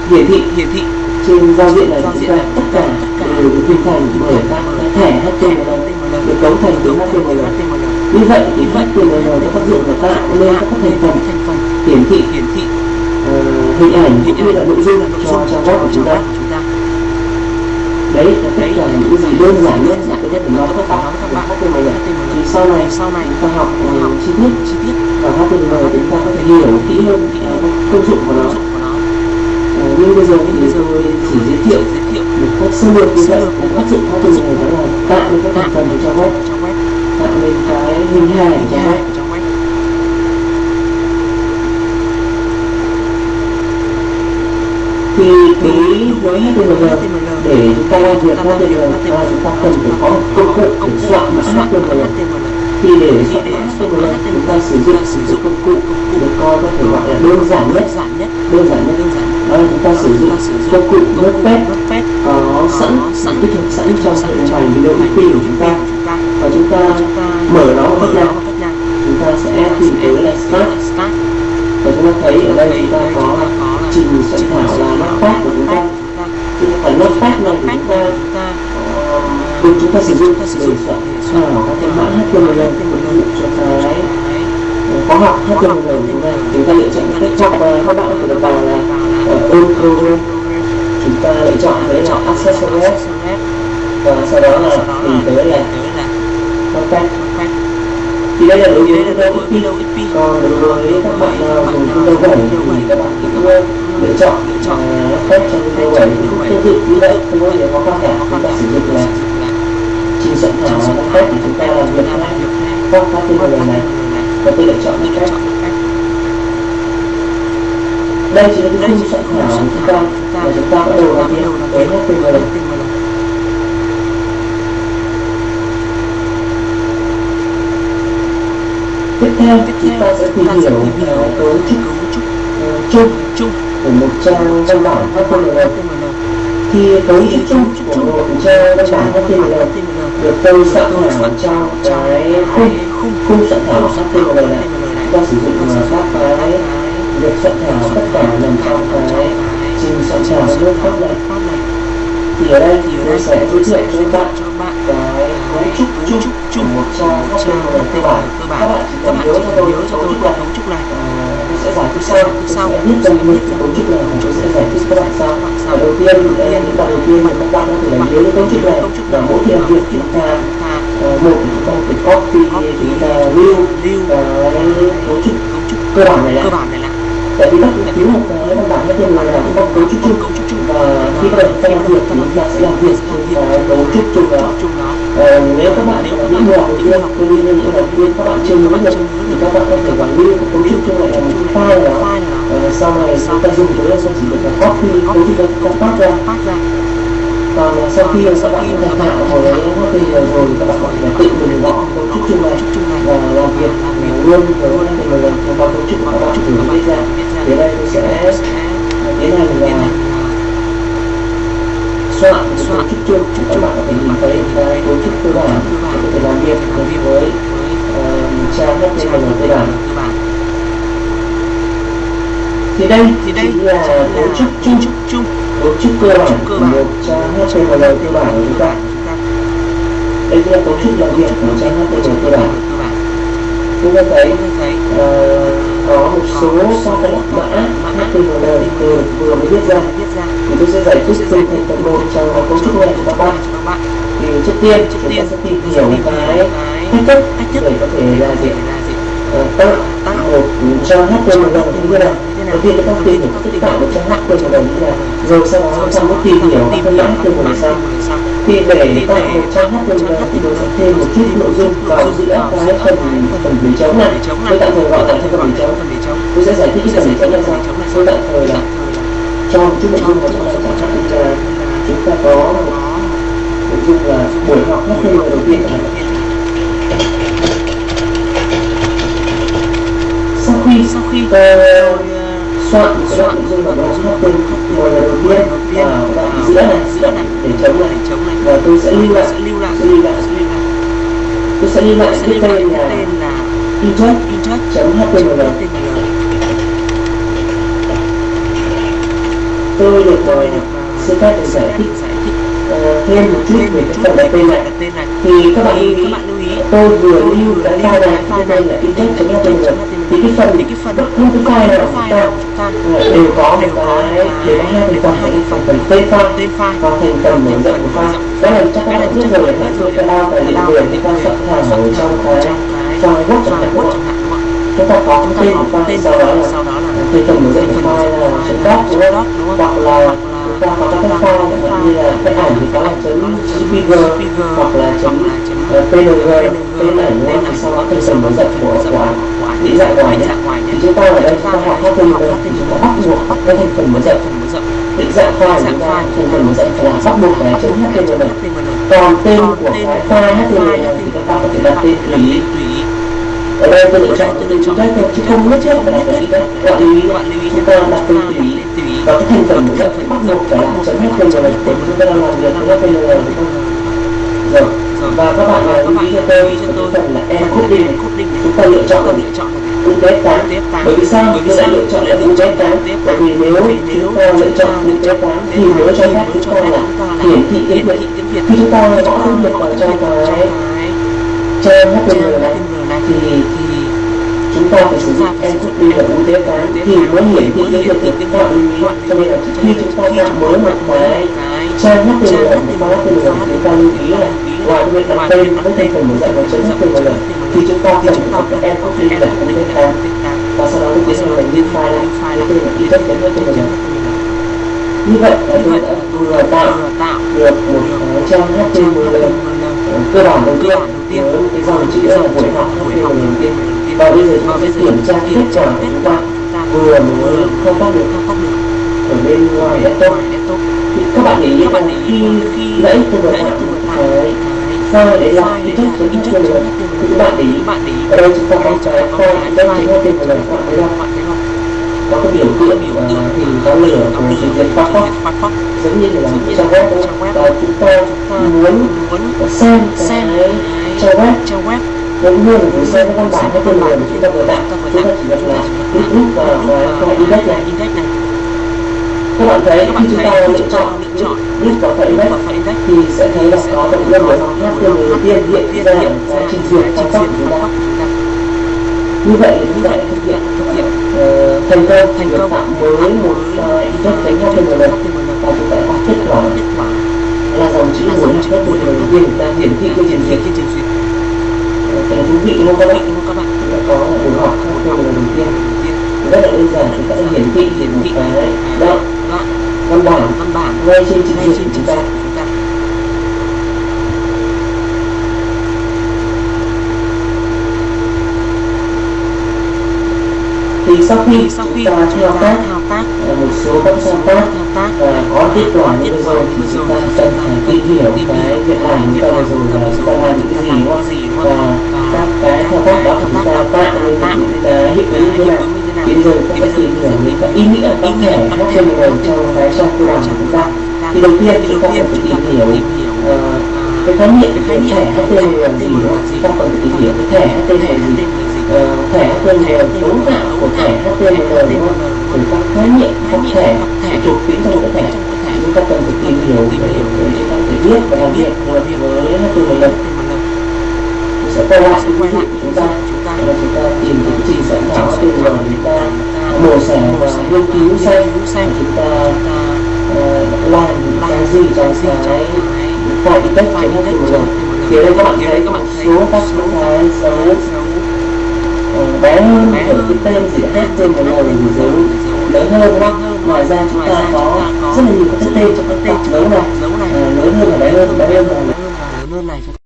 hiển thị trên giao diện này chúng ta tất cả đều được hình thành bởi các thẻ HTML được cấu thành từ HTML. Như vậy thì HTML có tác dụng là tạo nên các thành phần hiển thị hình ảnh cũng như là nội dung cho trang web của chúng ta. Đấy là tất cả những gì đơn giản nhất mà tôi có thể nói với các bạn HTML. Thì sau này chúng ta học chi tiết và HTML thì chúng ta có thể hiểu kỹ hơn công dụng của nó. Nhưng bây giờ thì tôi chỉ giới thiệu một cách sơ lược như vậy. Áp dụng HTML đó là tạo nên các thành phần của trang web, tạo nên cái hình hài của trang web. Thì đối với HTML để chúng ta làm việc HTML chúng ta cần phải có một công cụ để soạn mã HTML. Thì để soạn mã HTML chúng ta sử dụng công cụ được coi có thể gọi là đơn giản nhất. Đó là chúng ta sử dụng công cụ Notepad có tích hợp sẵn trong hệ điều hành video IP của chúng ta, và chúng ta mở nó một cách nào chúng ta sẽ tìm tới là Start, và chúng ta thấy ở đây chúng ta có trình soạn thảo là Notepad của chúng ta. Thì phần Notepad này thì chúng ta sử dụng để soạn thảo các cái mã HTML phục vụ cho cái khóa học HTML của chúng ta. Chúng ta lựa chọn cách học và các bạn có thể vào là Old Program, chúng ta lựa chọn đấy là Accessories và sau đó là tìm tới là Notepad. Thì đây là đối với Windows XP, còn đối với các bạn dùng Windows 7 thì các bạn cũng lựa chọn Notepad trong Windows 7 thì cũng tương tự như vậy, không có gì khó khăn cả. Chúng ta sử dụng là trình soạn thảo Notepad thì chúng ta làm việc các HTML này, và tôi lựa chọn Notepad. Đây chính là cái khung soạn thảo của chúng ta và chúng ta bắt đầu làm việc với HTML. Tiếp theo chúng ta sẽ tìm hiểu cấu trúc chung của một trang văn bản HTML. Thì cấu trúc chung của một trang văn bản HTML được tôi soạn thảo trong cái khung soạn thảo HTML này. Chúng ta sử dụng các cái việc soạn thảo tất cả nằm trong cái trình soạn thảo Notepad này. Thì ở đây tôi sẽ giới thiệu cho các bạn cái cấu trúc chung của một trang HTML cơ bản. Các bạn chỉ cần nhớ cho tôi cấu trúc này. Tôi sẽ giải thích sau. Tôi sẽ viết dần một cấu trúc này và tôi sẽ giải thích các bạn sau. Và đầu tiên những bài đầu tiên mà các bạn có thể là nhớ cái cấu trúc này là mỗi khi làm việc chúng ta một chúng ta phải copy, chúng ta lưu cái cấu trúc cơ bản này lại. Tại vì bất cứ một cái văn bản HTML là cũng có cấu trúc chung, và khi các bạn làm việc thì chúng ta sẽ làm việc trên cái cấu trúc chung đó. Nếu các bạn là những người học đầu tiên, những đầu tiên các bạn chưa nhớ được thì các bạn có thể quản lý cấu trúc chung lại là một cái file đó. Sau này chúng ta dùng tới là chỉ được là copy cấu trúc đó, chúng ta phát ra. Còn sau khi các bạn thành thạo hồi đấy HTML rồi thì các bạn có thể tự mình gõ cấu trúc chung này và làm việc luôn với HTML theo cấu trúc của các bạn thử viết ra. Đến đây tôi sẽ tiến hành là soạn cấu trúc chung. Các bạn có thể nhìn thấy cái cấu trúc cơ bản để có thể làm việc với trang HTML cơ bản. Thì đây là cấu trúc chung, cấu trúc cơ bản của một trang HTML cơ bản của chúng ta. Đây là cấu trúc làm việc của trang HTML cơ bản. Chúng ta thấy có một số các mã HTML vừa mới viết ra. Thì tôi sẽ giải thích từng thành phần một trong cấu trúc này cho các bạn. Thì trước tiên chúng ta sẽ tìm hiểu cái cách thức để có thể là tạo một trang HTML như thế nào. Đầu tiên chúng ta tìm hiểu cách tạo một trang HTML như thế nào, rồi sau đó chúng ta mới tìm hiểu các mã HTML sau. Thì để tạo một trang HTML thì tôi sẽ thêm một chút nội dung vào giữa cái phần bìa trống này. Tôi tạm thời gọi là phần bìa trống. Tôi sẽ giải thích cái phần bìa trống này sau. Tôi tạm thời là cho một chút nội dung vào trong này, chẳng hạn như là chúng ta có một nội dung là buổi học HTML đầu tiên này. Sau khi soạn nội dung vào nội dung HTML đầu tiên và đoạn giữa này để trống này, và tôi sẽ lưu lại cái tên là index.html. tôi được xin phép để giải thích thêm một chút về cái phần đặt tên này. Thì các bạn lưu ý tôi vừa lưu cái file này bên đây là index.html. Thì cái phần bất cứ cái file nào của chúng ta đều có một cái đều có hai phần phần tên file và thành phần mở rộng của file. Đó là chắc các bạn biết rồi, là tôi sẽ lao tài liệu về chúng ta soạn thảo ở trong cái file Word chẳng hạn, đúng không? Chúng ta có tên của file, sau đó là thành phần mở rộng của file là .doc, đúng không? Hoặc là chúng ta có các file như là cái ảnh thì có là .jpg hoặc là .png, tên ảnh, đúng không? Thì sau đó thành phần mở rộng của định dạng ngoài nhé. Thì chúng ta ở đây chúng ta học HTML thì chúng ta bắt buộc cái thành phần mở rộng định dạng file của chúng ta, thành phần mở rộng là bắt buộc phải là .html. Còn tên của cái file HTML này thì các bạn có thể đặt tên tùy ý. Ở đây tôi lựa chọn tên chủ tách thôi, chứ không nhất thiết phải đặt tên chủ tách. Bạn lưu ý chúng ta đặt tên tùy ý và cái thành phần mở rộng bắt buộc phải là .html để chúng ta làm việc với HTML, đúng không? Rồi. Và các bạn lưu ý cho tôi cái phần là encoding, chúng ta lựa chọn UTF-8. Bởi vì sao tôi lại lựa chọn là UTF-8? Bởi vì nếu chúng ta lựa chọn UTF-8 thì nó cho phép chúng ta là hiển thị tiếng Việt. Khi chúng ta gõ tiếng Việt vào trong cái trang HTML này thì chúng ta phải sử dụng encoding là UTF-8 thì mới hiển thị tiếng Việt được các bạn lưu ý. Cho nên là khi chúng ta tạo mới một cái trang HTML của file HTML thì chúng ta lưu ý là ngoài việc đặt tên với thành phần mở rộng và .html thì chúng ta cần phải có cái encoding là UTF-8 và sau đó tôi tiến hành lưu file lại với tên là index.html. Như vậy là tôi đã vừa tạo được một cái trang HTML cơ bản đầu tiên với một cái dòng chữ là buổi học HTML đầu tiên. Và bây giờ chúng ta sẽ kiểm tra kết quả của chúng ta vừa mới thao tác được ở bên ngoài desktop. Thì các bạn để ý là khi nãy tôi vừa tạo cái file đấy là index.html thì các bạn để ý ở đây chúng ta có cái file index.html, các bạn thấy không? Có cái biểu tượng hình có lửa của trình duyệt Firefox giống như là một trang web, và chúng ta muốn xem cái trang web cũng như là muốn xem cái văn bản HTML mà chúng ta vừa tạo, chúng ta chỉ việc là click vào cái index này. Các bạn thấy khi chúng ta lựa chọn click vào cái index thì sẽ thấy là có một cái buổi học HTML đầu tiên hiện ra cái trình duyệt Firefox của chúng ta. Như vậy chúng ta thực hiện thành công tạo mới một index.html và chúng ta có kết quả là dòng chữ buổi học HTML đầu tiên chúng ta hiển thị trên trình duyệt. Cái thú vị đúng không các bạn? Chúng ta có buổi học HTML đầu tiên rất là đơn giản, chúng ta sẽ hiển thị một cái đoạn văn bản ngay trên trình duyệt của chúng ta. Thì sau khi chúng ta thao tác một số các thao tác và có kết quả như bây giờ thì chúng ta cần phải tìm hiểu cái việc làm chúng ta vừa rồi là chúng ta làm những cái gì và các cái thao tác đó của chúng ta tạo nên những cái hiệu ứng như thế nào. Thì bây giờ chúng ta sẽ tìm hiểu những cái ý nghĩa các thẻ HTML trong cái trang cơ bản của chúng ta. Thì đầu tiên chúng ta cần phải tìm hiểu cái khái niệm thẻ HTML là gì, đúng không? Chúng ta cần phải tìm hiểu cái thẻ HTML là gì. Thẻ HTML cấu tạo của thẻ HTML, đúng không? Rồi các khái niệm các thẻ thuộc tính trong cái thẻ chúng ta cần phải tìm hiểu để chúng ta phải viết và làm việc với HTML. Chúng sẽ quay lại cái ví dụ của chúng ta là chúng ta tìm cái trình soạn thảo HTML, chúng ta mổ xẻ và nghiên cứu xem chúng ta làm cái gì trong cái file index.html. Thì ở đây các bạn thấy một số các cái dấu bé hơn ở cái tên gì hết trên một người dấu lớn hơn, đúng không? Ngoài ra chúng ta có rất là nhiều các tên trong các dấu này lớn hơn và bé hơn và lớn hơn này.